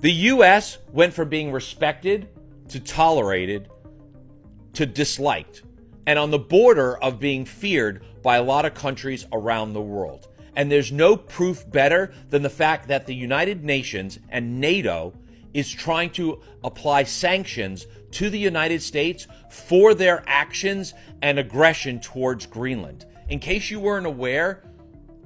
The U.S. went from being respected to tolerated to disliked, and on the border of being feared by a lot of countries around the world. And there's no proof better than the fact that the United Nations and NATO is trying to apply sanctions to the United States for their actions and aggression towards Greenland. In case you weren't aware,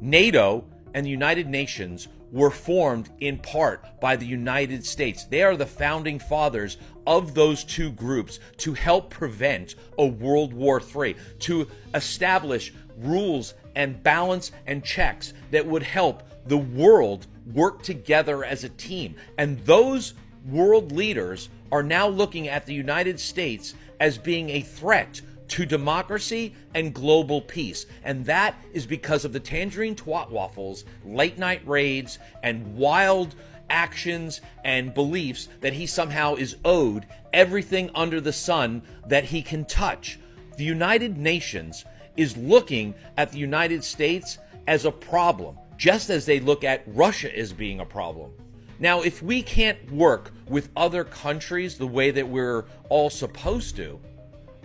NATO and the United Nations were formed in part by the United States. They are the founding fathers of those two groups to help prevent a World War III, to establish rules and balance and checks that would help the world work together as a team. And those world leaders are now looking at the United States as being a threat to democracy and global peace. And that is because of the Tangerine Twat Waffles, late night raids, and wild actions and beliefs that he somehow is owed everything under the sun that he can touch. The United Nations is looking at the United States as a problem, just as they look at Russia as being a problem. Now, if we can't work with other countries the way that we're all supposed to,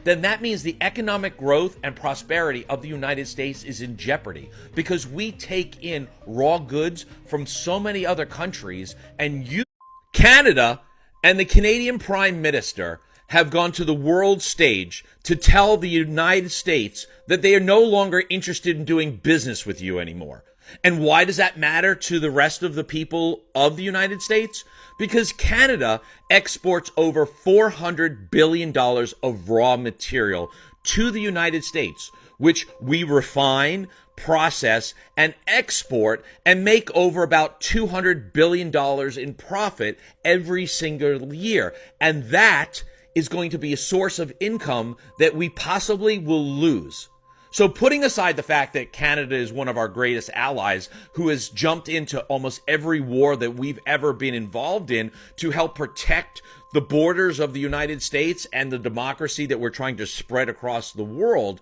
then that means the economic growth and prosperity of the United States is in jeopardy, because we take in raw goods from so many other countries, and Canada and the Canadian Prime Minister have gone to the world stage to tell the United States that they are no longer interested in doing business with you anymore. And why does that matter to the rest of the people of the United States? Because Canada exports over $400 billion of raw material to the United States, which we refine, process, and export, and make over about $200 billion in profit every single year. And that is going to be a source of income that we possibly will lose. So putting aside the fact that Canada is one of our greatest allies, who has jumped into almost every war that we've ever been involved in to help protect the borders of the United States and the democracy that we're trying to spread across the world,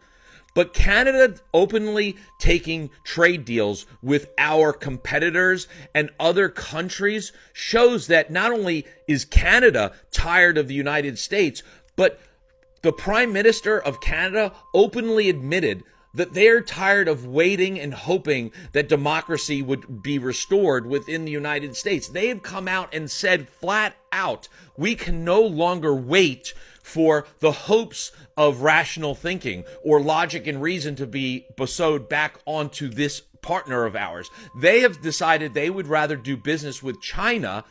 but Canada openly taking trade deals with our competitors and other countries shows that not only is Canada tired of the United States, but the Prime Minister of Canada openly admitted that they're tired of waiting and hoping that democracy would be restored within the United States. They have come out and said flat out, we can no longer wait for the hopes of rational thinking or logic and reason to be bestowed back onto this partner of ours. They have decided they would rather do business with China